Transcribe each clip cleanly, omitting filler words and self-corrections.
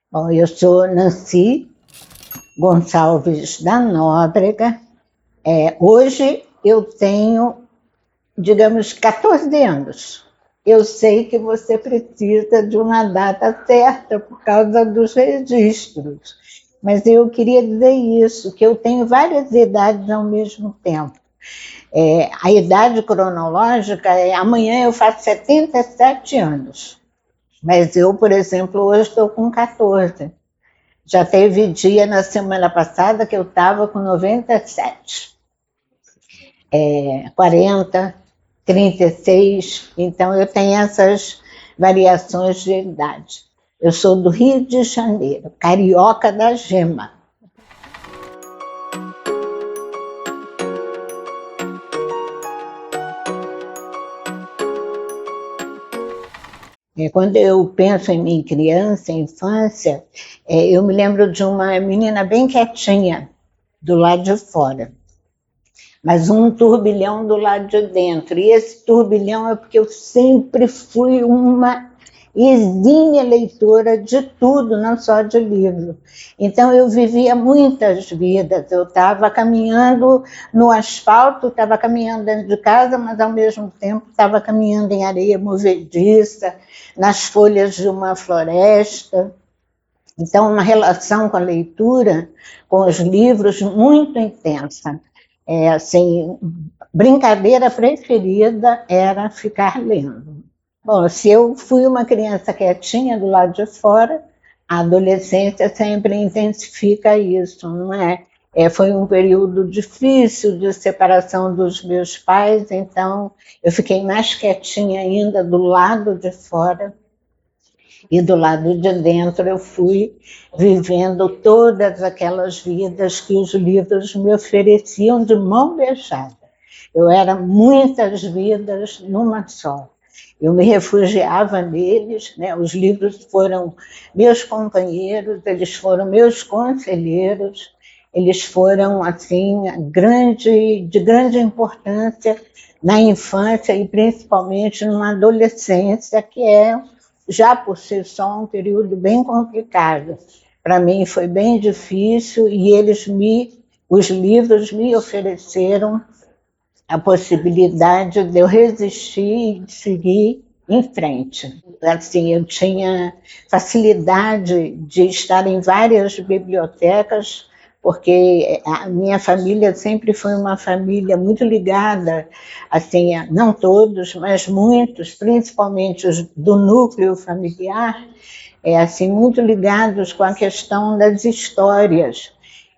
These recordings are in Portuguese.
Bom, eu sou Nancy Gonçalves da Nóbrega. Hoje eu tenho, digamos, 14 anos. Eu sei que você precisa de uma data certa por causa dos registros, mas eu queria dizer isso, que eu tenho várias idades ao mesmo tempo. A idade cronológica amanhã eu faço 77 anos, mas eu, por exemplo, hoje estou com 14. Já teve dia na semana passada que eu estava com 97, 40, 36, então eu tenho essas variações de idade. Eu sou do Rio de Janeiro, carioca da gema. Quando eu penso em minha criança, infância, eu me lembro de uma menina bem quietinha do lado de fora, mas um turbilhão do lado de dentro. E esse turbilhão é porque eu sempre fui uma exímia leitora de tudo, não só de livro. Então eu vivia muitas vidas. Eu estava caminhando no asfalto, estava caminhando dentro de casa, mas ao mesmo tempo estava caminhando em areia movediça, nas folhas de uma floresta. Então, uma relação com a leitura, com os livros, muito intensa. Assim, brincadeira preferida era ficar lendo. Bom, se eu fui uma criança quietinha do lado de fora, a adolescência sempre intensifica isso, não é? Foi um período difícil de separação dos meus pais, então eu fiquei mais quietinha ainda do lado de fora. E do lado de dentro eu fui vivendo todas aquelas vidas que os livros me ofereciam de mão beijada. Eu era muitas vidas numa só. Eu me refugiava neles, né? Os livros foram meus companheiros, eles foram meus conselheiros, eles foram assim de grande importância na infância e principalmente numa adolescência, que é já por si só um período bem complicado. Para mim foi bem difícil e os livros me ofereceram a possibilidade de eu resistir e de seguir em frente. Assim, eu tinha facilidade de estar em várias bibliotecas, porque a minha família sempre foi uma família muito ligada, assim, não todos, mas muitos, principalmente os do núcleo familiar, assim, muito ligados com a questão das histórias.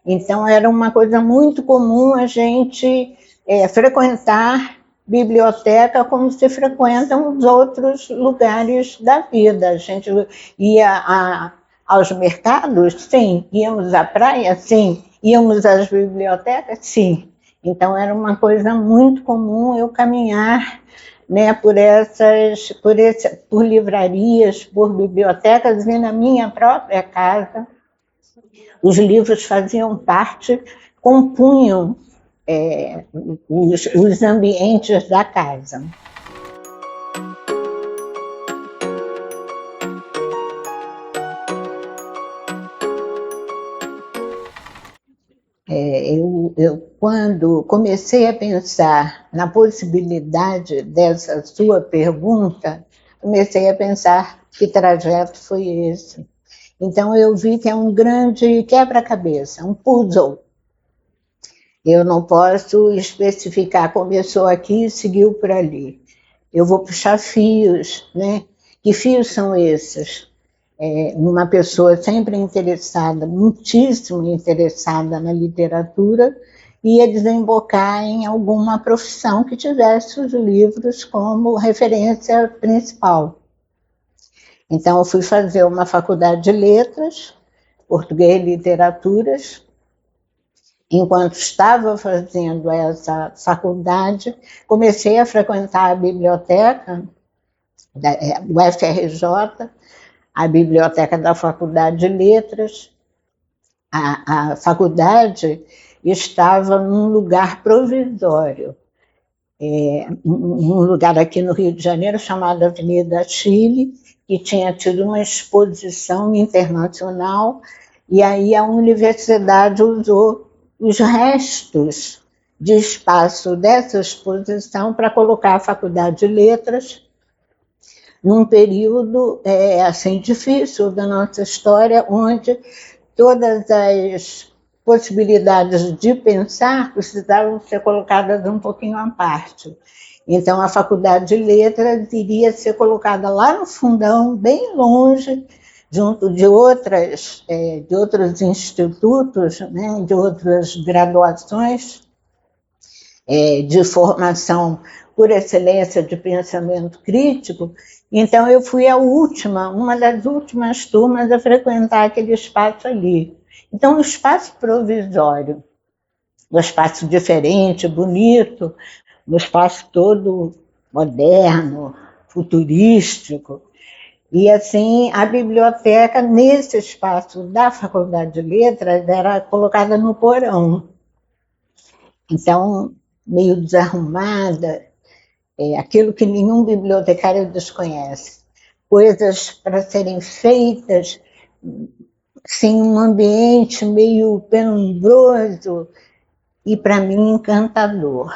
Então, era uma coisa muito comum a gente frequentar biblioteca como se frequentam os outros lugares da vida. A gente ia aos mercados? Sim. Íamos à praia? Sim. Íamos às bibliotecas? Sim. Então, era uma coisa muito comum eu caminhar, né, por livrarias, por bibliotecas, e na minha própria casa os livros faziam parte, compunham os ambientes da casa. Quando comecei a pensar na possibilidade dessa sua pergunta, comecei a pensar que trajeto foi esse. Então eu vi que é um grande quebra-cabeça, um puzzle. Eu não posso especificar, começou aqui e seguiu por ali. Eu vou puxar fios, né? Que fios são esses? Uma pessoa sempre interessada, muitíssimo interessada na literatura, ia desembocar em alguma profissão que tivesse os livros como referência principal. Então, eu fui fazer uma faculdade de letras, português e literaturas. Enquanto estava fazendo essa faculdade, comecei a frequentar a biblioteca, o FRJ, a biblioteca da Faculdade de Letras. A faculdade estava num lugar provisório, um lugar aqui no Rio de Janeiro chamado Avenida Chile, que tinha tido uma exposição internacional, e aí a universidade usou os restos de espaço dessa exposição para colocar a Faculdade de Letras num período assim difícil da nossa história, onde todas as possibilidades de pensar precisavam ser colocadas um pouquinho à parte. Então, a Faculdade de Letras iria ser colocada lá no fundão, bem longe, junto de outros institutos, né, de outras graduações de formação por excelência de pensamento crítico. Então, eu fui uma das últimas turmas a frequentar aquele espaço ali. Então, um espaço provisório, um espaço diferente, bonito, um espaço todo moderno, futurístico. E, assim, a biblioteca, nesse espaço da Faculdade de Letras, era colocada no porão. Então, meio desarrumada, aquilo que nenhum bibliotecário desconhece. Coisas para serem feitas, sem um ambiente meio penumbroso e, para mim, encantador.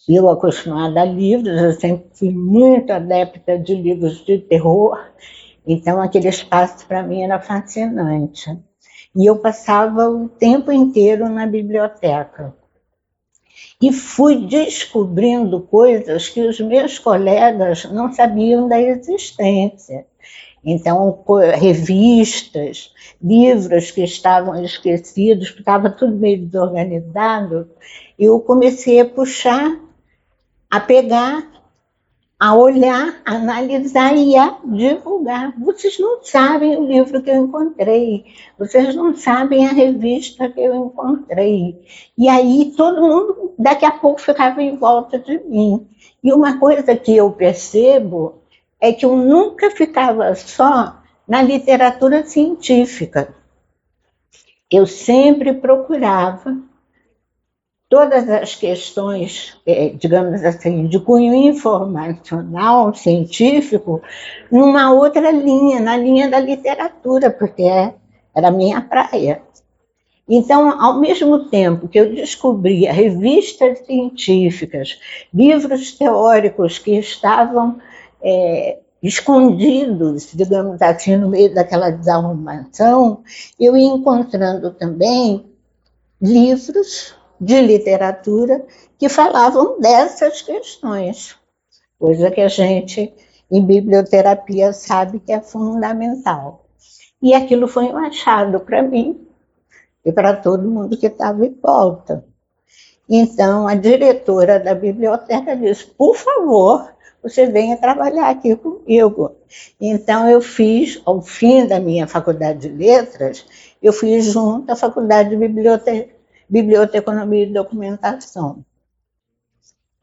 Eu, acostumada a livros, eu sempre fui muito adepta de livros de terror, então aquele espaço para mim era fascinante. E eu passava o tempo inteiro na biblioteca. E fui descobrindo coisas que os meus colegas não sabiam da existência. Então, revistas, livros que estavam esquecidos, porque estava tudo meio desorganizado, eu comecei a puxar, a pegar, a olhar, a analisar e a divulgar. Vocês não sabem o livro que eu encontrei, vocês não sabem a revista que eu encontrei. E aí todo mundo, daqui a pouco, ficava em volta de mim. E uma coisa que eu percebo é que eu nunca ficava só na literatura científica. Eu sempre procurava todas as questões, digamos assim, de cunho informacional, científico, numa outra linha, na linha da literatura, porque era a minha praia. Então, ao mesmo tempo que eu descobria revistas científicas, livros teóricos que estavam escondidos, digamos assim, no meio daquela desarrumação, eu ia encontrando também livros de literatura que falavam dessas questões, coisa que a gente, em biblioterapia, sabe que é fundamental. E aquilo foi um achado para mim e para todo mundo que estava em volta. Então, a diretora da biblioteca disse, por favor, você venha trabalhar aqui comigo. Então, eu fiz, ao fim da minha faculdade de letras, eu fiz junto à faculdade de biblioteconomia e documentação.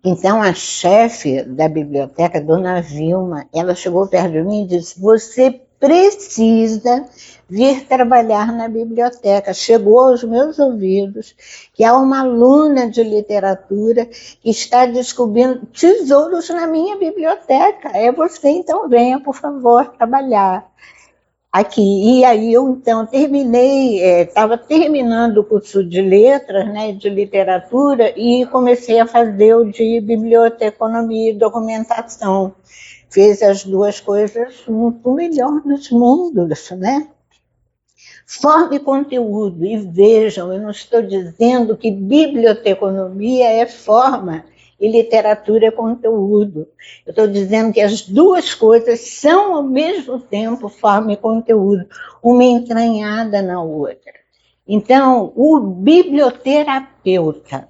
Então, a chefe da biblioteca, dona Vilma, ela chegou perto de mim e disse, você precisa vir trabalhar na biblioteca. Chegou aos meus ouvidos que há uma aluna de literatura que está descobrindo tesouros na minha biblioteca. É você, então venha, por favor, trabalhar aqui. E aí eu, então, estava terminando o curso de letras, né, de literatura, e comecei a fazer o de biblioteconomia e documentação. Fiz as duas coisas o melhor dos mundos, né? Forma e conteúdo, e vejam, eu não estou dizendo que biblioteconomia é forma e literatura é conteúdo. Eu estou dizendo que as duas coisas são, ao mesmo tempo, forma e conteúdo, uma entranhada na outra. Então, o biblioterapeuta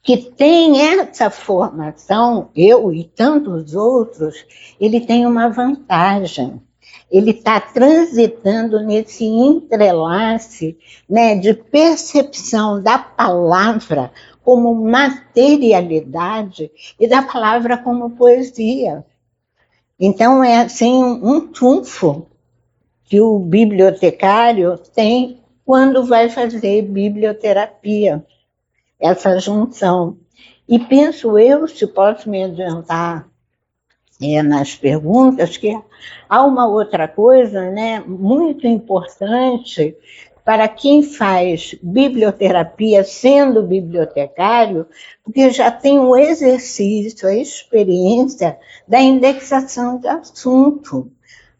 que tem essa formação, eu e tantos outros, ele tem uma vantagem. Ele está transitando nesse entrelace, né, de percepção da palavra como materialidade e da palavra como poesia. Então, é assim um trunfo que o bibliotecário tem quando vai fazer biblioterapia, essa junção. E penso eu, se posso me adiantar nas perguntas, que há uma outra coisa, né, muito importante para quem faz biblioterapia sendo bibliotecário, porque já tem o exercício, a experiência da indexação de assunto.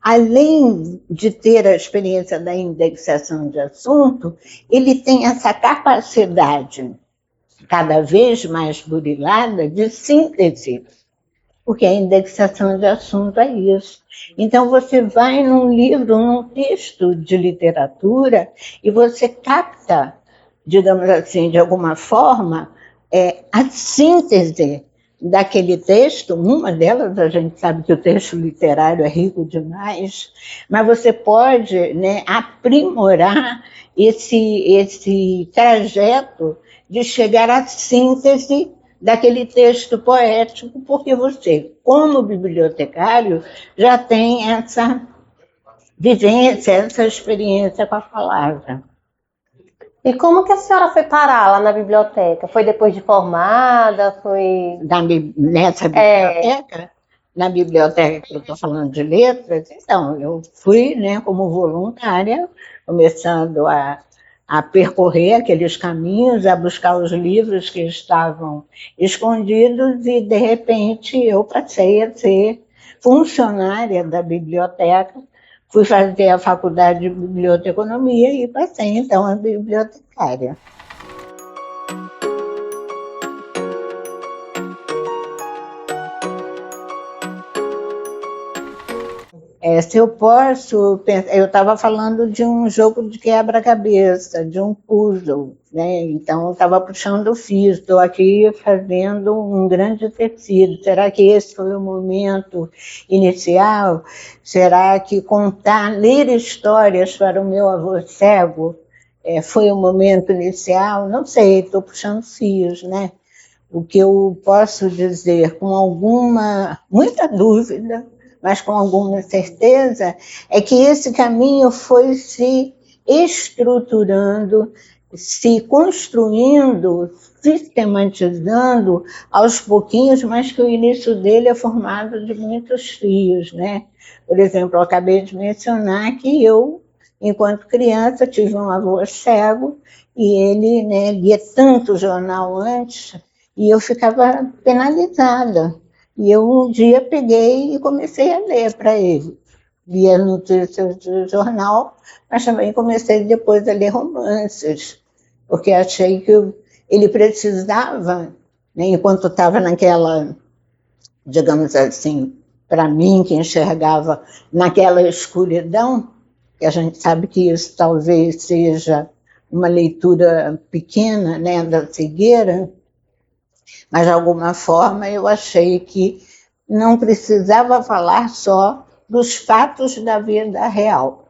Além de ter a experiência da indexação de assunto, ele tem essa capacidade cada vez mais burilada de síntese, porque a indexação de assunto é isso. Então, você vai num livro, num texto de literatura, e você capta, digamos assim, de alguma forma, a síntese daquele texto. Uma delas, a gente sabe que o texto literário é rico demais, mas você pode, né, aprimorar esse trajeto de chegar à síntese daquele texto poético, porque você, como bibliotecário, já tem essa vivência, essa experiência com a palavra. E como que a senhora foi parar lá na biblioteca? Foi depois de formada? Foi... Nessa biblioteca? Na biblioteca que eu estou falando de letras, então, eu fui, né, como voluntária, começando a percorrer aqueles caminhos, a buscar os livros que estavam escondidos, e, de repente, eu passei a ser funcionária da biblioteca. Fui fazer a faculdade de biblioteconomia e passei, então, a bibliotecária. Se eu posso, eu estava falando de um jogo de quebra-cabeça, de um puzzle, né? Então eu estava puxando o fio, estou aqui fazendo um grande tecido. Será que esse foi o momento inicial? Será que contar, ler histórias para o meu avô cego foi o momento inicial? Não sei, estou puxando fios, né? O que eu posso dizer com muita dúvida, mas com alguma certeza, é que esse caminho foi se estruturando, se construindo, sistematizando aos pouquinhos, mas que o início dele é formado de muitos fios, né? Por exemplo, eu acabei de mencionar que eu, enquanto criança, tive um avô cego e ele, né, lia tanto jornal antes e eu ficava penalizada. E eu um dia peguei e comecei a ler para ele. Lia notícias de jornal, mas também comecei depois a ler romances, porque achei que ele precisava, né, enquanto estava naquela, digamos assim, para mim, que enxergava naquela escuridão, que a gente sabe que isso talvez seja uma leitura pequena, né, da cegueira, mas de alguma forma eu achei que não precisava falar só dos fatos da vida real,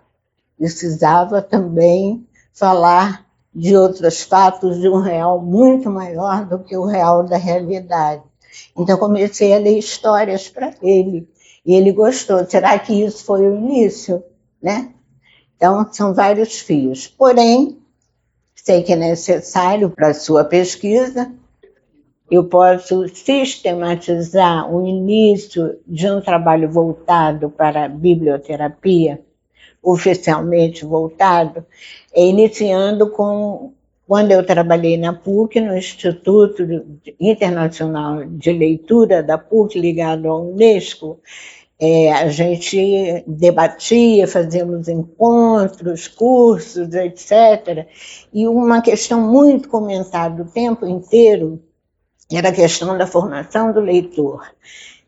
precisava também falar de outros fatos de um real muito maior do que o real da realidade. Então comecei a ler histórias para ele, e ele gostou. Será que isso foi o início, né? Então são vários fios. Porém, sei que é necessário para a sua pesquisa. Eu posso sistematizar o início de um trabalho voltado para a biblioterapia, oficialmente voltado, iniciando quando eu trabalhei na PUC, no Instituto Internacional de Leitura da PUC, ligado à Unesco. A gente debatia, fazíamos encontros, cursos, etc. E uma questão muito comentada o tempo inteiro era a questão da formação do leitor.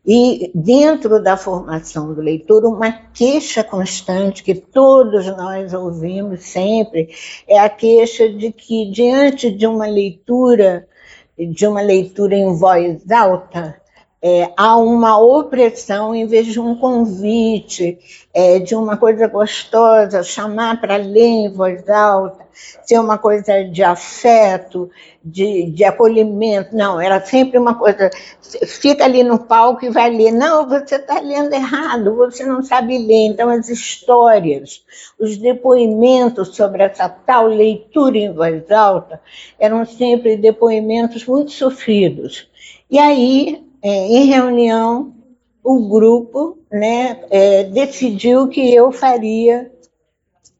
E dentro da formação do leitor, uma queixa constante que todos nós ouvimos sempre, é a queixa de que diante de uma leitura em voz alta, há uma opressão em vez de um convite, de uma coisa gostosa, chamar para ler em voz alta, ser uma coisa de afeto, de acolhimento. Não, era sempre uma coisa, fica ali no palco e vai ler. Não, você está lendo errado, você não sabe ler. Então as histórias, os depoimentos sobre essa tal leitura em voz alta eram sempre depoimentos muito sofridos. E aí, em reunião, o grupo, né, decidiu que eu faria,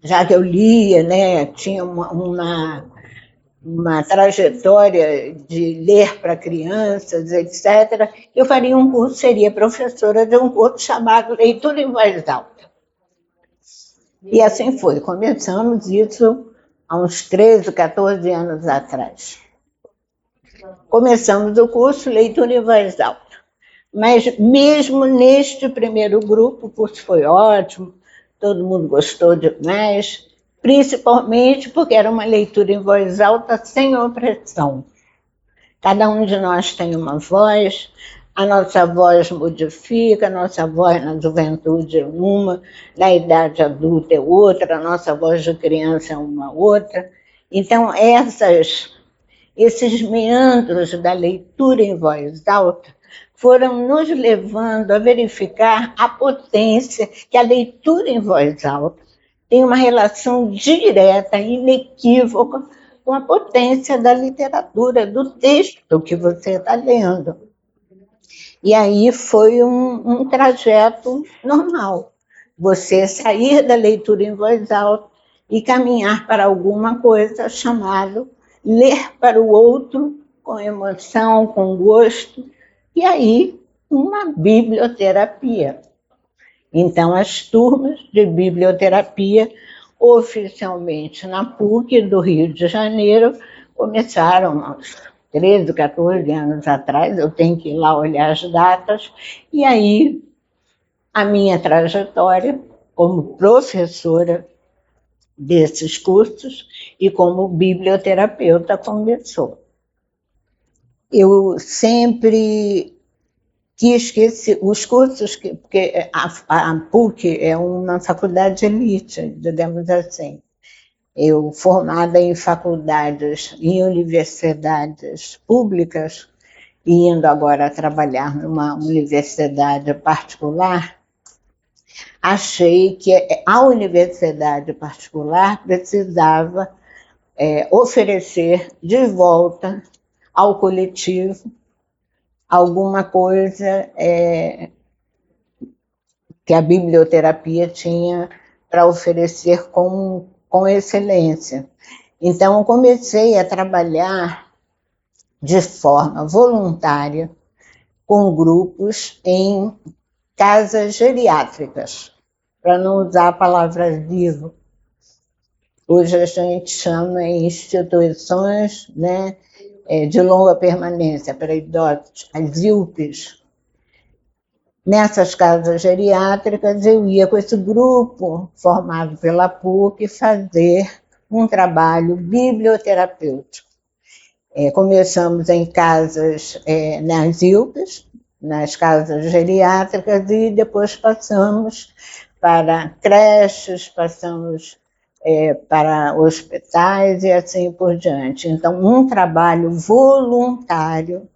já que eu lia, né, tinha uma trajetória de ler para crianças, etc., eu faria um curso, seria professora de um curso chamado Leitura em Voz Alta. E assim foi, começamos isso há uns 13, 14 anos atrás. Começamos o curso Leitura em Voz Alta. Mas mesmo neste primeiro grupo, o curso foi ótimo, todo mundo gostou demais, principalmente porque era uma leitura em voz alta sem opressão. Cada um de nós tem uma voz, a nossa voz modifica, a nossa voz na juventude é uma, na idade adulta é outra, a nossa voz de criança é uma outra. Então, esses meandros da leitura em voz alta foram nos levando a verificar a potência que a leitura em voz alta tem uma relação direta, inequívoca, com a potência da literatura, do texto que você está lendo. E aí foi um trajeto normal. Você sair da leitura em voz alta e caminhar para alguma coisa chamado ler para o outro com emoção, com gosto, e aí uma biblioterapia. Então, as turmas de biblioterapia, oficialmente na PUC do Rio de Janeiro, começaram há uns 13, 14 anos atrás, eu tenho que ir lá olhar as datas, e aí a minha trajetória como professora desses cursos e como biblioterapeuta começou. Eu sempre quis que os cursos, porque a PUC é uma faculdade elite, digamos assim. Eu, formada em faculdades, em universidades públicas, e indo agora trabalhar numa universidade particular, achei que a universidade particular precisava oferecer de volta ao coletivo alguma coisa que a biblioterapia tinha para oferecer com excelência. Então, eu comecei a trabalhar de forma voluntária com grupos em casas geriátricas, para não usar a palavra vivo. Hoje a gente chama em instituições, né, de longa permanência para idosos, as IUPs. Nessas casas geriátricas, eu ia com esse grupo formado pela PUC fazer um trabalho biblioterapêutico. Começamos em casas, nas IUPs, nas casas geriátricas, e depois passamos para creches, passamos para hospitais e assim por diante. Então, um trabalho voluntário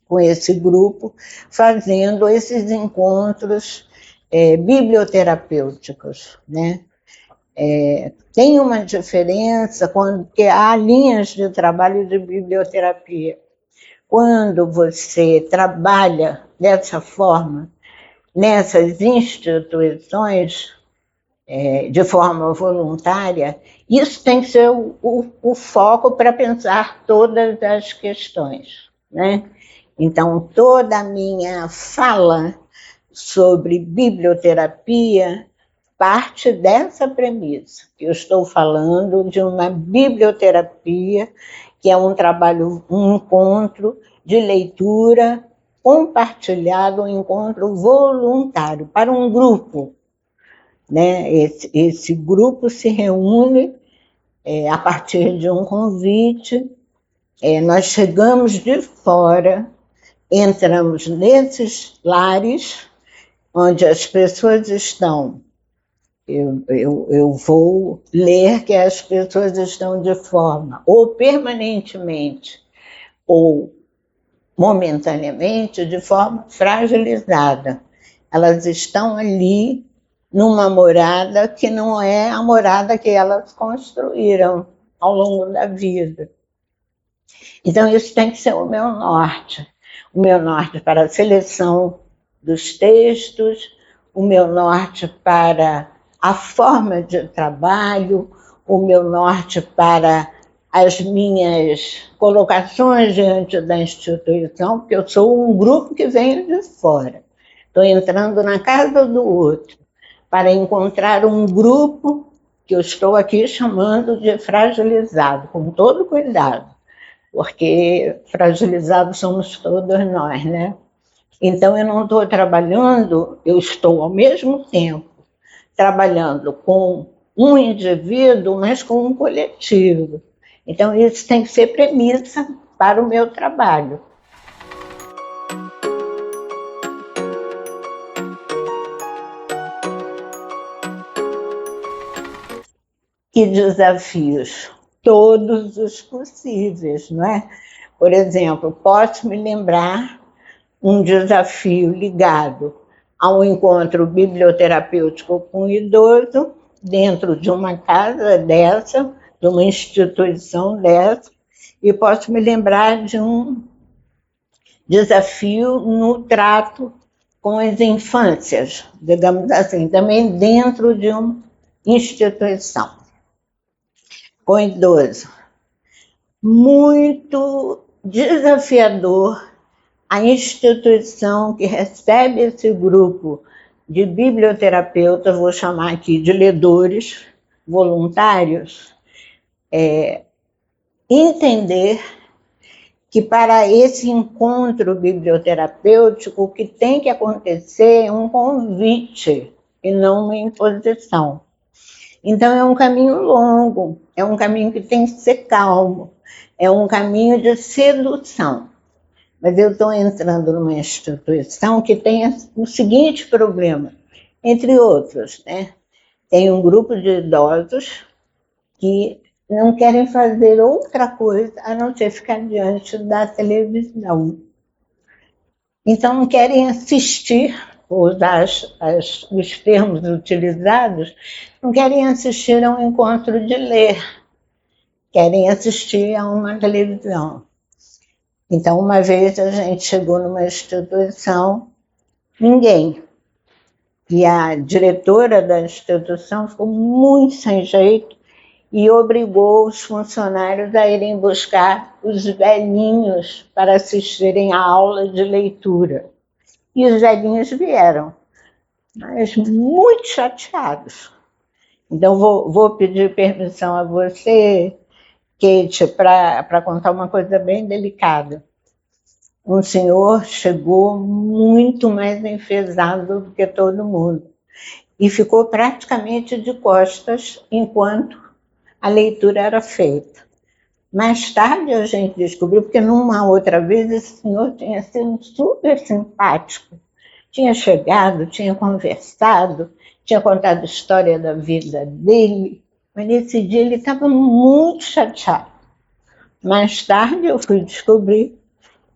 com esse grupo, fazendo esses encontros biblioterapêuticos, né? Tem uma diferença porque há linhas de trabalho de biblioterapia. Quando você trabalha dessa forma, nessas instituições, de forma voluntária, isso tem que ser o foco para pensar todas as questões, né? Então, toda a minha fala sobre biblioterapia parte dessa premissa. Eu estou falando de uma biblioterapia que é um trabalho, um encontro de leitura compartilhado, um encontro voluntário para um grupo. Né? Esse grupo se reúne a partir de um convite, nós chegamos de fora, entramos nesses lares onde as pessoas estão. Eu vou ler que as pessoas estão de forma ou permanentemente ou momentaneamente de forma fragilizada. Elas estão ali numa morada que não é a morada que elas construíram ao longo da vida. Então, isso tem que ser o meu norte para a seleção dos textos, o meu norte para a forma de trabalho, o meu norte para as minhas colocações diante da instituição, porque eu sou um grupo que vem de fora. Estou entrando na casa do outro para encontrar um grupo que eu estou aqui chamando de fragilizado, com todo cuidado, porque fragilizados somos todos nós, né? Então, eu não estou trabalhando, eu estou ao mesmo tempo trabalhando com um indivíduo, mas com um coletivo. Então, isso tem que ser premissa para o meu trabalho. Que desafios? Todos os possíveis, não é? Por exemplo, posso me lembrar um desafio ligado ao encontro biblioterapêutico com o idoso, dentro de uma casa dessa, de uma instituição dessa, e posso me lembrar de um desafio no trato com as infâncias, digamos assim, também dentro de uma instituição. Com idoso. Muito desafiador a instituição que recebe esse grupo de biblioterapeutas, vou chamar aqui de ledores voluntários, entender que para esse encontro biblioterapêutico o que tem que acontecer é um convite e não uma imposição. Então é um caminho longo, é um caminho que tem que ser calmo, é um caminho de sedução. Mas eu estou entrando numa instituição que tem o seguinte problema, entre outros, né? Tem um grupo de idosos que não querem fazer outra coisa a não ser ficar diante da televisão. Então não querem assistir, usar os termos utilizados, não querem assistir a um encontro de ler, querem assistir a uma televisão. Então, uma vez a gente chegou numa instituição, ninguém. E a diretora da instituição ficou muito sem jeito e obrigou os funcionários a irem buscar os velhinhos para assistirem à aula de leitura. E os velhinhos vieram, mas muito chateados. Então, vou pedir permissão a você, Kate, para contar uma coisa bem delicada. Um senhor chegou muito mais enfesado do que todo mundo e ficou praticamente de costas enquanto a leitura era feita. Mais tarde a gente descobriu, porque numa outra vez esse senhor tinha sido super simpático, tinha chegado, tinha conversado, tinha contado a história da vida dele, mas nesse dia ele estava muito chateado. Mais tarde eu fui descobrir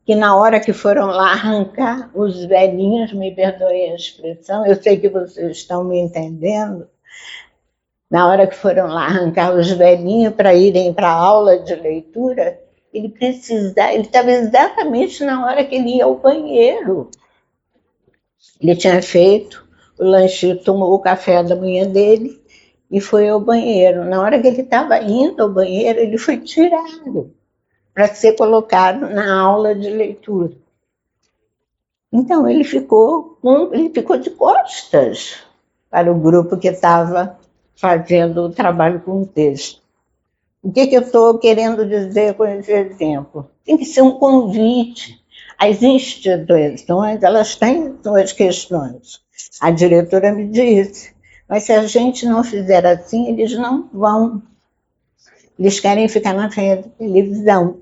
que na hora que foram lá arrancar os velhinhos, me perdoem a expressão, eu sei que vocês estão me entendendo, na hora que foram lá arrancar os velhinhos para irem para a aula de leitura, ele estava exatamente na hora que ele ia ao banheiro. Ele tinha feito o lanche, tomou o café da manhã dele e foi ao banheiro. Na hora que ele estava indo ao banheiro, ele foi tirado para ser colocado na aula de leitura. Então, ele ficou de costas para o grupo que estava fazendo o trabalho com o texto. O que eu estou querendo dizer com esse exemplo? Tem que ser um convite. As instituições, elas têm suas questões. A diretora me disse, mas se a gente não fizer assim, eles não vão. Eles querem ficar na televisão.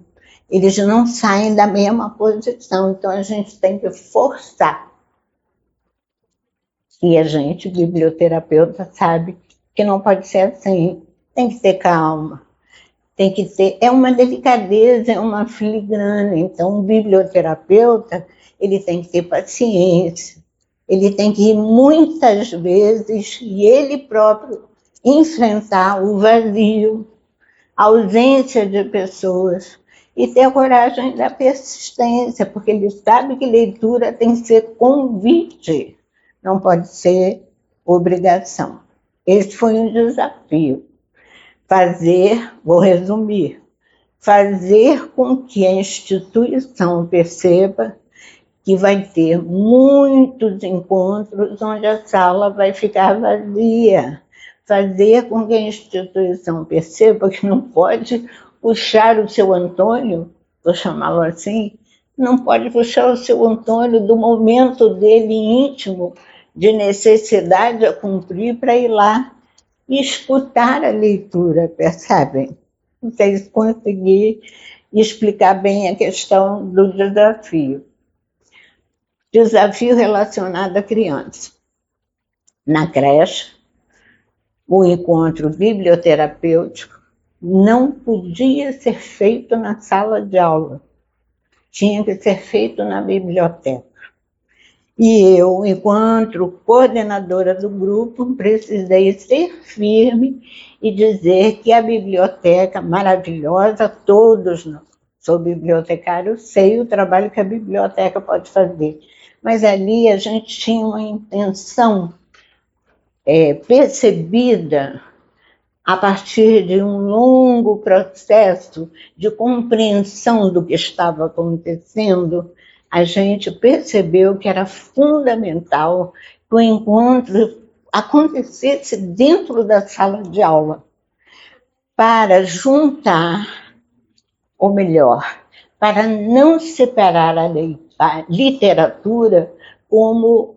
Eles não saem da mesma posição, então a gente tem que forçar. E a gente, biblioterapeuta, sabe que não pode ser assim. Tem que ter calma. Tem que ter, é uma delicadeza, é uma filigrana. Então, o biblioterapeuta, ele tem que ter paciência. Ele tem que ir muitas vezes e ele próprio enfrentar o vazio, a ausência de pessoas. e ter a coragem da persistência, porque ele sabe que leitura tem que ser convite, não pode ser obrigação. Esse foi um desafio. Vou resumir, fazer com que a instituição perceba que vai ter muitos encontros onde a sala vai ficar vazia. Fazer com que a instituição perceba que não pode puxar o seu Antônio, vou chamá-lo assim, não pode puxar o seu Antônio do momento dele íntimo, de necessidade a cumprir, para ir lá e escutar a leitura, percebem? Não sei se consegui explicar bem a questão do desafio. Desafio relacionado à criança. Na creche, o encontro biblioterapêutico não podia ser feito na sala de aula, tinha que ser feito na biblioteca. E eu, enquanto coordenadora do grupo, precisei ser firme e dizer que a biblioteca maravilhosa, todos sou bibliotecário, sei o trabalho que a biblioteca pode fazer, mas ali a gente tinha uma intenção percebida a partir de um longo processo de compreensão do que estava acontecendo. A gente percebeu que era fundamental que o encontro acontecesse dentro da sala de aula, para juntar, ou melhor, para não separar a literatura como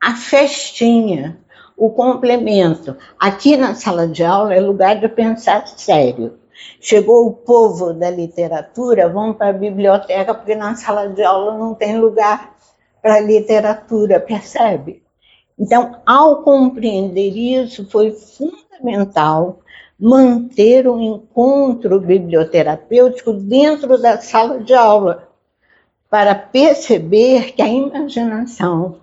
a festinha, o complemento. Aqui na sala de aula é lugar de pensar sério. Chegou o povo da literatura, vamos para a biblioteca, porque na sala de aula não tem lugar para literatura, percebe? Então, ao compreender isso, foi fundamental manter um encontro biblioterapêutico dentro da sala de aula, para perceber que a imaginação,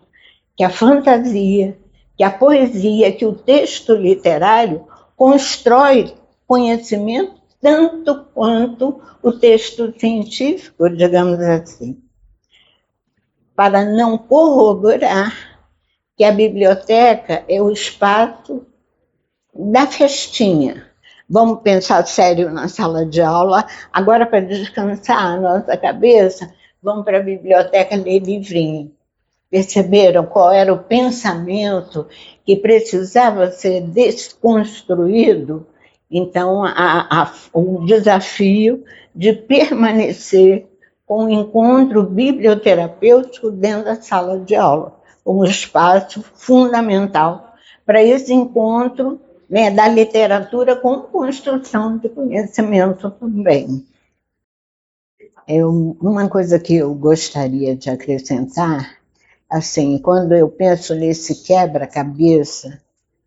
que a fantasia, que a poesia, que o texto literário constrói conhecimento tanto quanto o texto científico, digamos assim, para não corroborar que a biblioteca é o espaço da festinha. Vamos pensar sério na sala de aula, agora para descansar a nossa cabeça, vamos para a biblioteca ler livrinho. Perceberam qual era o pensamento que precisava ser desconstruído? Então, o desafio de permanecer com o encontro biblioterapêutico dentro da sala de aula, como espaço fundamental para esse encontro, né, da literatura com construção de conhecimento também. Uma coisa que eu gostaria de acrescentar, assim, quando eu penso nesse quebra-cabeça,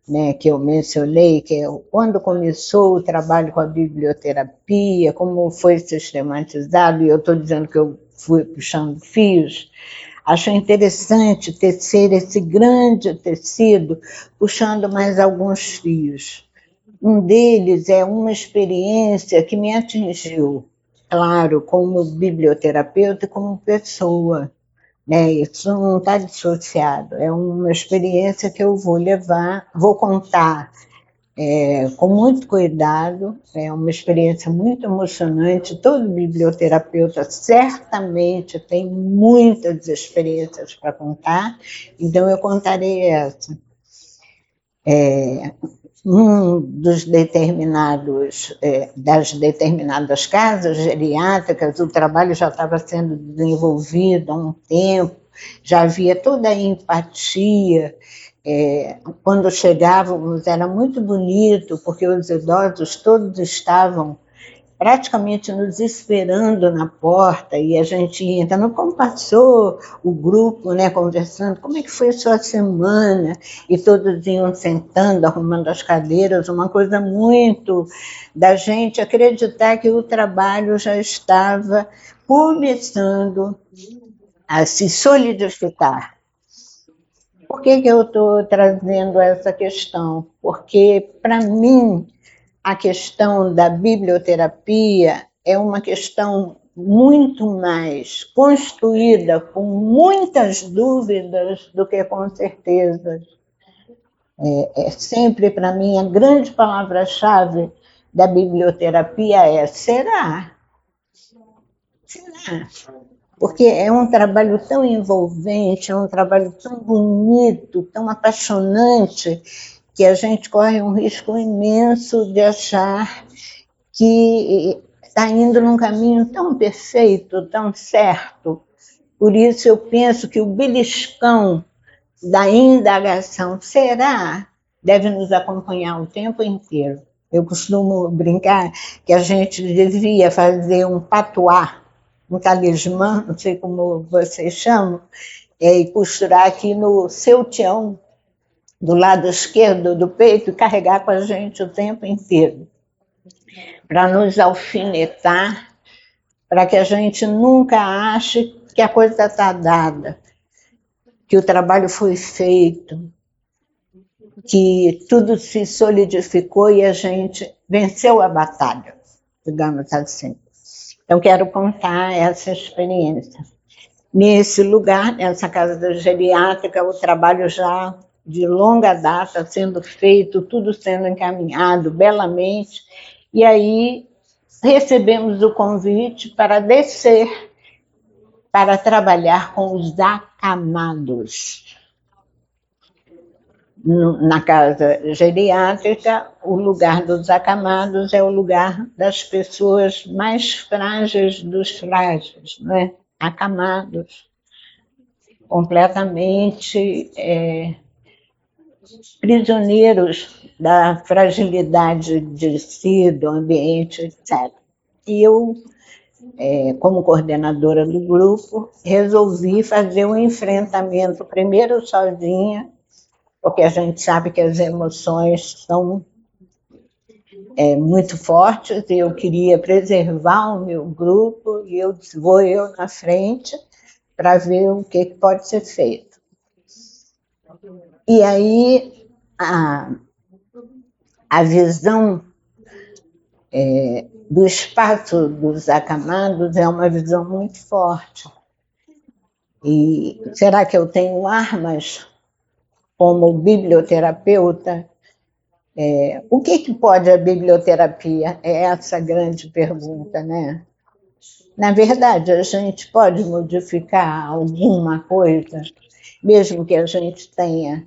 né, que eu mencionei, que é quando começou o trabalho com a biblioterapia, como foi sistematizado, e eu estou dizendo que eu fui puxando fios, acho interessante tecer esse grande tecido, puxando mais alguns fios. Um deles é uma experiência que me atingiu, claro, como biblioterapeuta e como pessoa, né? Isso não está dissociado, é uma experiência que eu vou contar com muito cuidado, é uma experiência muito emocionante. Todo biblioterapeuta certamente tem muitas experiências para contar, então eu contarei essa. Das determinadas casas geriátricas, o trabalho já estava sendo desenvolvido há um tempo, já havia toda a empatia. Quando chegávamos era muito bonito, porque os idosos todos estavam praticamente nos esperando na porta, e a gente ia entrando, como passou o grupo, né, conversando, como é que foi a sua semana, e todos iam sentando, arrumando as cadeiras, uma coisa muito da gente acreditar que o trabalho já estava começando a se solidificar. Por que eu estou trazendo essa questão? Porque, para mim, a questão da biblioterapia é uma questão muito mais construída com muitas dúvidas do que com certezas. É sempre, para mim, a grande palavra-chave da biblioterapia é será? Será? Porque é um trabalho tão envolvente, é um trabalho tão bonito, tão apaixonante, que a gente corre um risco imenso de achar que está indo num caminho tão perfeito, tão certo. Por isso eu penso que o beliscão da indagação será deve nos acompanhar o tempo inteiro. Eu costumo brincar que a gente devia fazer um patuá, um talismã, não sei como vocês chamam, e costurar aqui no seu tião, do lado esquerdo do peito, e carregar com a gente o tempo inteiro, para nos alfinetar, para que a gente nunca ache que a coisa está dada, que o trabalho foi feito, que tudo se solidificou e a gente venceu a batalha, digamos assim. Então, quero contar essa experiência. Nesse lugar, nessa casa geriátrica, o trabalho já de longa data sendo feito, tudo sendo encaminhado belamente, e aí recebemos o convite para descer, para trabalhar com os acamados. Na casa geriátrica, o lugar dos acamados é o lugar das pessoas mais frágeis dos frágeis, né? Acamados, completamente prisioneiros da fragilidade de si, do ambiente, etc. E eu, como coordenadora do grupo, resolvi fazer um enfrentamento, primeiro sozinha, porque a gente sabe que as emoções são muito fortes e eu queria preservar o meu grupo e vou eu na frente para ver o que pode ser feito. E aí a visão do espaço dos acamados é uma visão muito forte. E será que eu tenho armas como biblioterapeuta? O que pode a biblioterapia? É essa grande pergunta, né? Na verdade, a gente pode modificar alguma coisa, mesmo que a gente tenha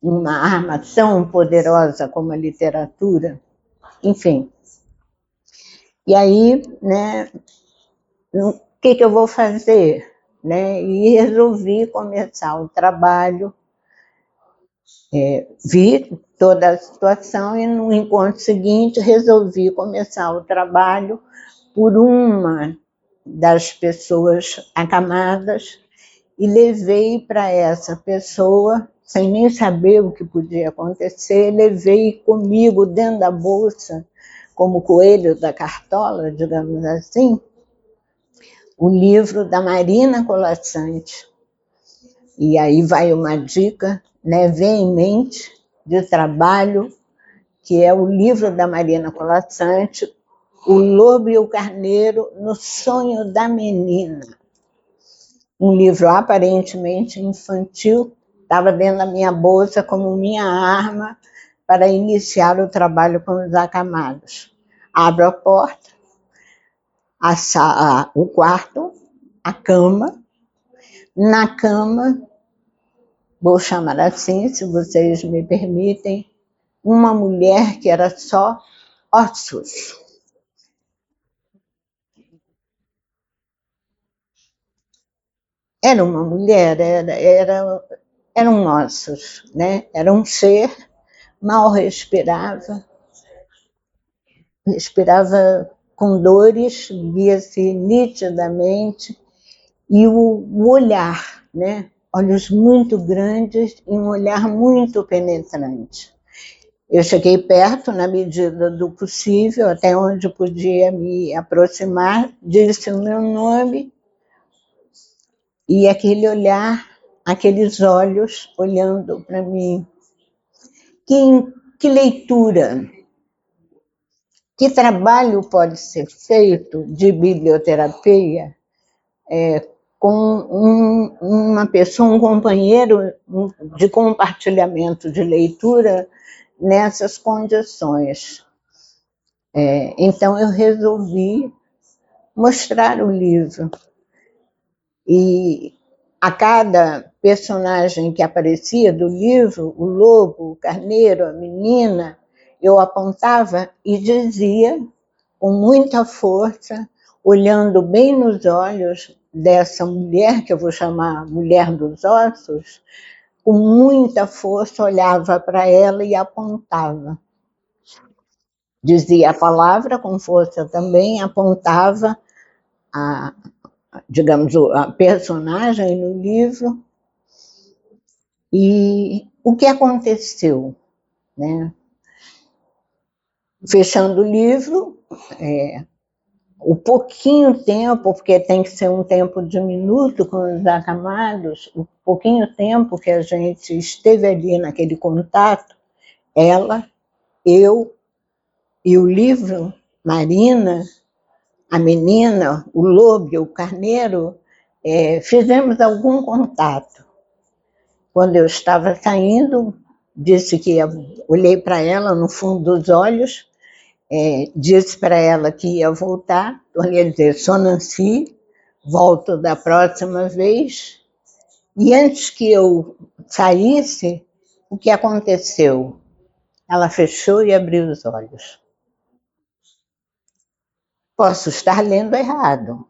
uma arma tão poderosa como a literatura, enfim. E aí, né, o que eu vou fazer? Né? E resolvi começar o trabalho, vi toda a situação e no encontro seguinte resolvi começar o trabalho por uma das pessoas acamadas e levei para essa pessoa, sem nem saber o que podia acontecer, levei comigo dentro da bolsa, como coelho da cartola, digamos assim, o livro da Marina Colaçante. E aí vai uma dica, né, veemente de trabalho, que é o livro da Marina Colaçante, O Lobo e o Carneiro no Sonho da Menina. Um livro aparentemente infantil, estava dentro da minha bolsa como minha arma para iniciar o trabalho com os acamados. Abro a porta, o quarto, a cama. Na cama, vou chamar assim, se vocês me permitem, uma mulher que era só ossos. Era uma mulher, eram ossos, né? Era um ser, mal respirava com dores, via-se nitidamente, e o olhar, né? Olhos muito grandes e um olhar muito penetrante. Eu cheguei perto, na medida do possível, até onde podia me aproximar, disse o meu nome, e aquele olhar, aqueles olhos olhando para mim. Que leitura Que trabalho pode ser feito de biblioterapia com uma pessoa, um companheiro de compartilhamento de leitura nessas condições. Então eu resolvi mostrar o livro. E a cada personagem que aparecia do livro, o lobo, o carneiro, a menina, eu apontava e dizia com muita força, olhando bem nos olhos dessa mulher, que eu vou chamar Mulher dos Ossos, com muita força olhava para ela e apontava. Dizia a palavra com força também, apontava digamos, a personagem no livro. E o que aconteceu, né? Fechando o livro, o pouquinho tempo, porque tem que ser um tempo diminuto com os acamados, o pouquinho tempo que a gente esteve ali naquele contato, ela, eu e o livro, Marina, a menina, o lobo, o carneiro, fizemos algum contato. Quando eu estava saindo, disse que olhei para ela no fundo dos olhos, disse para ela que ia voltar, ia dizer, sou Nancy, volto da próxima vez. E antes que eu saísse, o que aconteceu? Ela fechou e abriu os olhos. Posso estar lendo errado,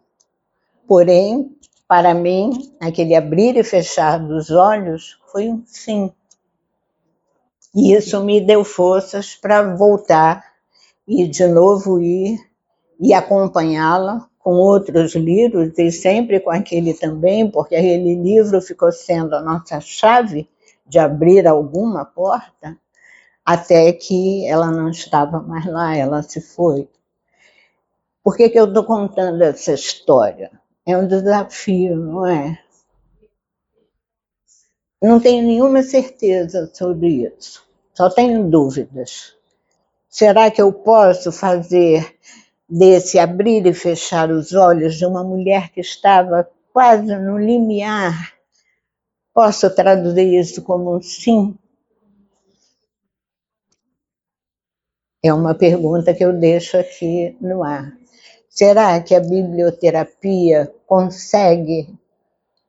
porém, para mim, aquele abrir e fechar dos olhos foi um sim. E isso me deu forças para voltar e de novo ir e acompanhá-la com outros livros, e sempre com aquele também, porque aquele livro ficou sendo a nossa chave de abrir alguma porta, até que ela não estava mais lá, ela se foi. Por que eu estou contando essa história? É um desafio, não é? Não tenho nenhuma certeza sobre isso, só tenho dúvidas. Será que eu posso fazer desse abrir e fechar os olhos de uma mulher que estava quase no limiar? Posso traduzir isso como um sim? É uma pergunta que eu deixo aqui no ar. Será que a biblioterapia consegue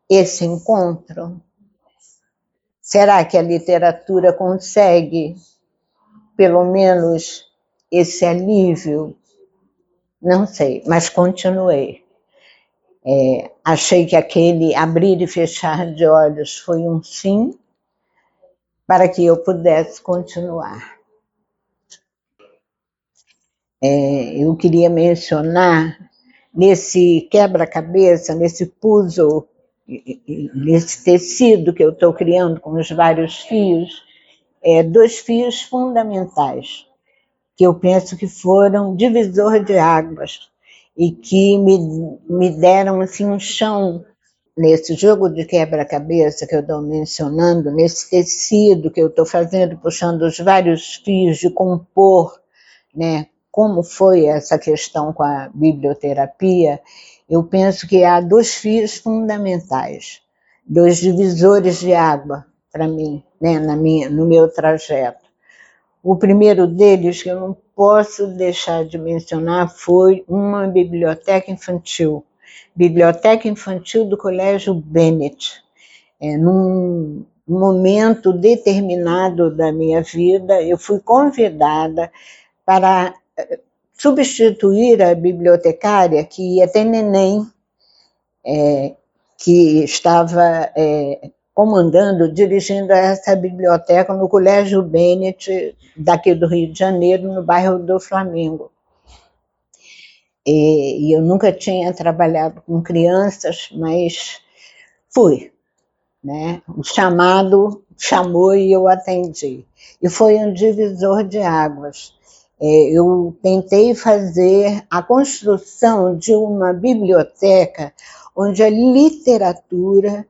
esse encontro? Será que a literatura consegue, pelo menos, esse alívio? Não sei, mas continuei. Achei que aquele abrir e fechar de olhos foi um sim para que eu pudesse continuar. Eu queria mencionar, nesse quebra-cabeça, nesse puzzle, nesse tecido que eu estou criando com os vários fios, 2 fios fundamentais, que eu penso que foram divisor de águas e que me deram assim, um chão nesse jogo de quebra-cabeça que eu estou mencionando, nesse tecido que eu estou fazendo, puxando os vários fios de compor, né? Como foi essa questão com a biblioterapia, eu penso que há 2 fios fundamentais, 2 divisores de água para mim, né? No meu trajeto. O primeiro deles, que eu não posso deixar de mencionar, foi uma biblioteca infantil do Colégio Bennett. Num momento determinado da minha vida, eu fui convidada para substituir a bibliotecária que ia ter neném, que estava comandando, dirigindo essa biblioteca no Colégio Bennett, daqui do Rio de Janeiro, no bairro do Flamengo. E eu nunca tinha trabalhado com crianças, mas fui, né? O chamado chamou e eu atendi. E foi um divisor de águas. Eu tentei fazer a construção de uma biblioteca onde a literatura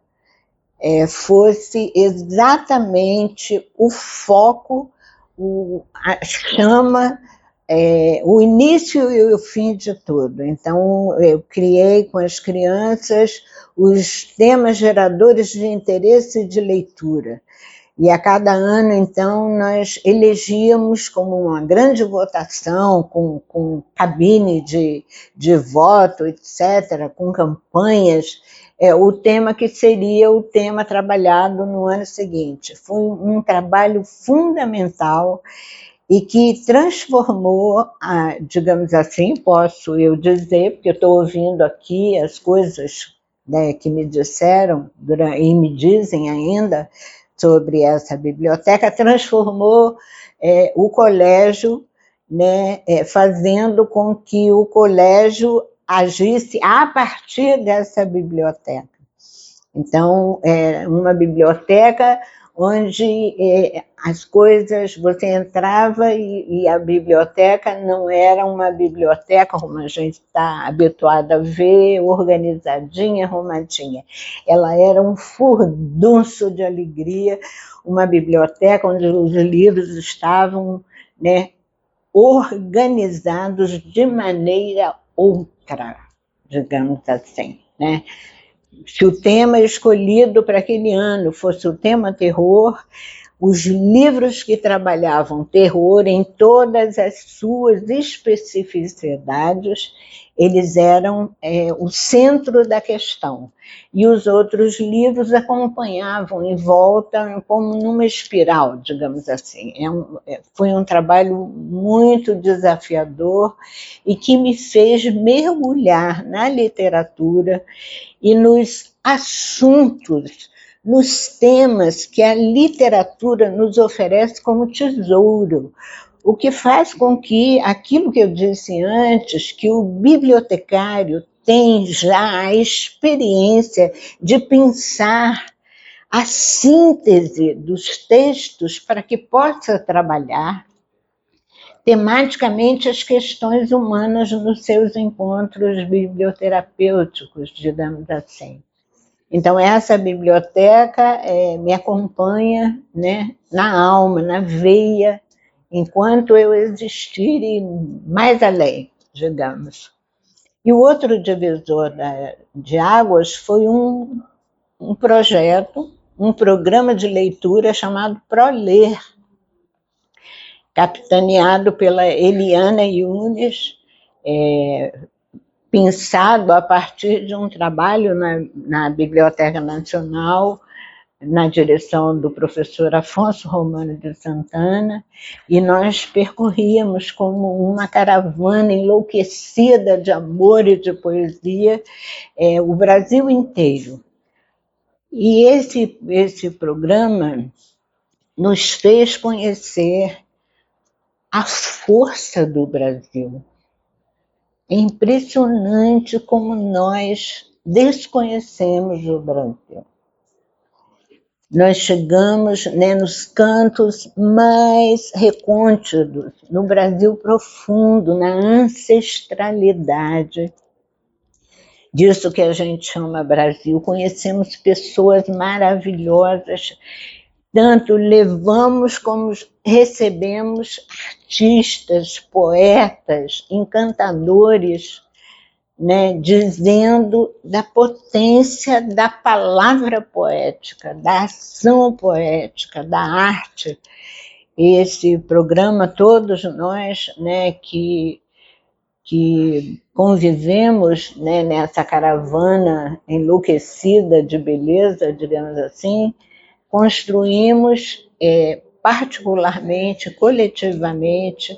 fosse exatamente o foco, a chama o início e o fim de tudo. Então, eu criei com as crianças os temas geradores de interesse e de leitura. E a cada ano, então, nós elegíamos como uma grande votação, com cabine de voto, etc., com campanhas, o tema que seria o tema trabalhado no ano seguinte. Foi um trabalho fundamental e que transformou, digamos assim, posso eu dizer, porque eu estou ouvindo aqui as coisas, né, que me disseram e me dizem ainda sobre essa biblioteca, transformou o colégio, né, fazendo com que o colégio agisse a partir dessa biblioteca. Então, uma biblioteca onde as coisas, você entrava e a biblioteca não era uma biblioteca como a gente está habituado a ver, organizadinha, arrumadinha. Ela era um furdunço de alegria, uma biblioteca onde os livros estavam, né, organizados de maneira outra, digamos assim, né? Se o tema escolhido para aquele ano fosse o tema terror, os livros que trabalhavam terror em todas as suas especificidades, eles eram o centro da questão. E os outros livros acompanhavam em volta como numa espiral, digamos assim. Foi um trabalho muito desafiador e que me fez mergulhar na literatura e nos assuntos, nos temas que a literatura nos oferece como tesouro, o que faz com que aquilo que eu disse antes, que o bibliotecário tem já a experiência de pensar a síntese dos textos para que possa trabalhar tematicamente as questões humanas nos seus encontros biblioterapêuticos, digamos assim. Então, essa biblioteca me acompanha, né, na alma, na veia, enquanto eu existir e mais além, digamos. E o outro divisor de águas foi um projeto, um programa de leitura chamado ProLer, capitaneado pela Eliana Yunes, pensado a partir de um trabalho na Biblioteca Nacional, na direção do professor Afonso Romano de Santana, e nós percorríamos como uma caravana enlouquecida de amor e de poesia o Brasil inteiro. E esse programa nos fez conhecer a força do Brasil. É impressionante como nós desconhecemos o Brasil. Nós chegamos, né, nos cantos mais recônditos, no Brasil profundo, na ancestralidade disso que a gente chama Brasil. Conhecemos pessoas maravilhosas, tanto levamos como recebemos artistas, poetas, encantadores, né, dizendo da potência da palavra poética, da ação poética, da arte. Esse programa, todos nós, né, que convivemos, né, nessa caravana enlouquecida de beleza, digamos assim, construímos particularmente, coletivamente,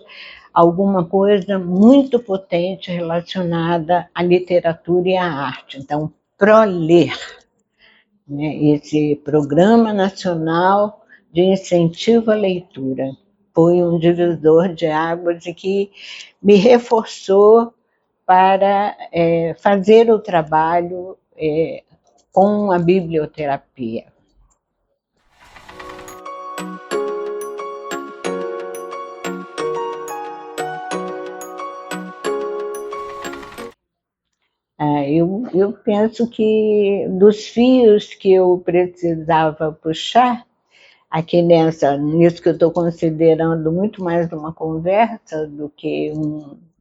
alguma coisa muito potente relacionada à literatura e à arte. Então, ProLer, né, esse Programa Nacional de Incentivo à Leitura, foi um divisor de águas e que me reforçou para fazer o trabalho com a biblioterapia. Eu penso que dos fios que eu precisava puxar, aqui nisso que eu estou considerando muito mais uma conversa do que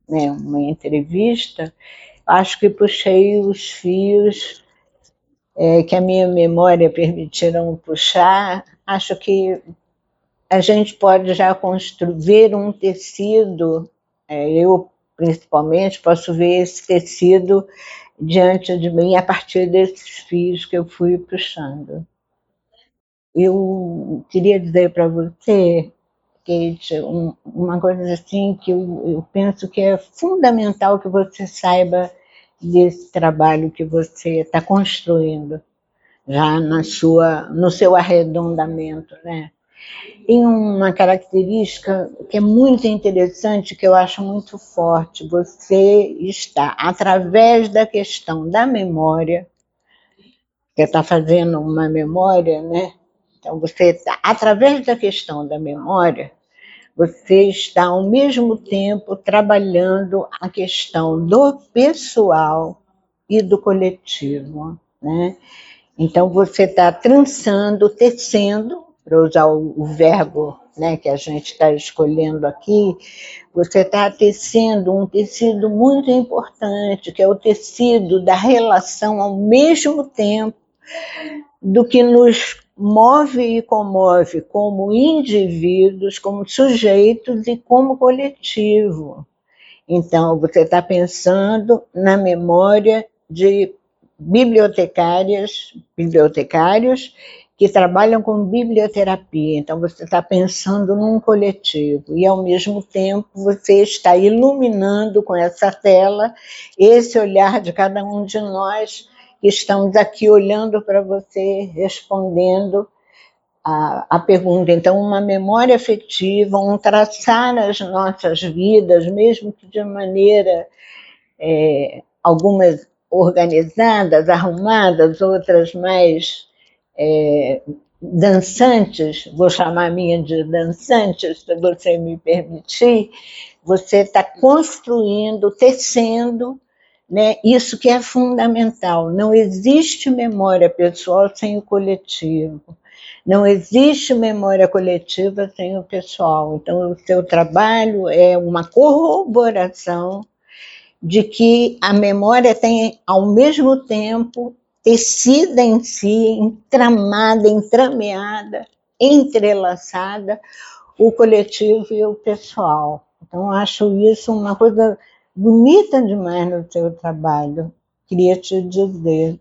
uma entrevista, acho que puxei os fios que a minha memória permitiram puxar. Acho que a gente pode já ver um tecido, eu principalmente posso ver esse tecido diante de mim a partir desses fios que eu fui puxando. Eu queria dizer para você, Kate, uma coisa assim que eu penso que é fundamental que você saiba desse trabalho que você está construindo já no seu arredondamento, né? Tem uma característica que é muito interessante, que eu acho muito forte. Você está, através da questão da memória, você está fazendo uma memória, né? Então, você está, através da questão da memória, você está ao mesmo tempo trabalhando a questão do pessoal e do coletivo, né? Então, você está trançando, tecendo, para usar o verbo, né, que a gente está escolhendo aqui, você está tecendo um tecido muito importante, que é o tecido da relação ao mesmo tempo do que nos move e comove como indivíduos, como sujeitos e como coletivo. Então, você está pensando na memória de bibliotecários que trabalham com biblioterapia. Então, você está pensando num coletivo e, ao mesmo tempo, você está iluminando com essa tela esse olhar de cada um de nós que estamos aqui olhando para você, respondendo a pergunta. Então, uma memória afetiva, um traçar as nossas vidas, mesmo que de maneira, algumas organizadas, arrumadas, outras mais dançantes, vou chamar a minha de dançantes, se você me permitir, você está construindo, tecendo, né? Isso que é fundamental. Não existe memória pessoal sem o coletivo. Não existe memória coletiva sem o pessoal. Então, o seu trabalho é uma corroboração de que a memória tem, ao mesmo tempo, tecida em si, entramada, entrameada, entrelaçada, o coletivo e o pessoal. Então, acho isso uma coisa bonita demais no seu trabalho, queria te dizer.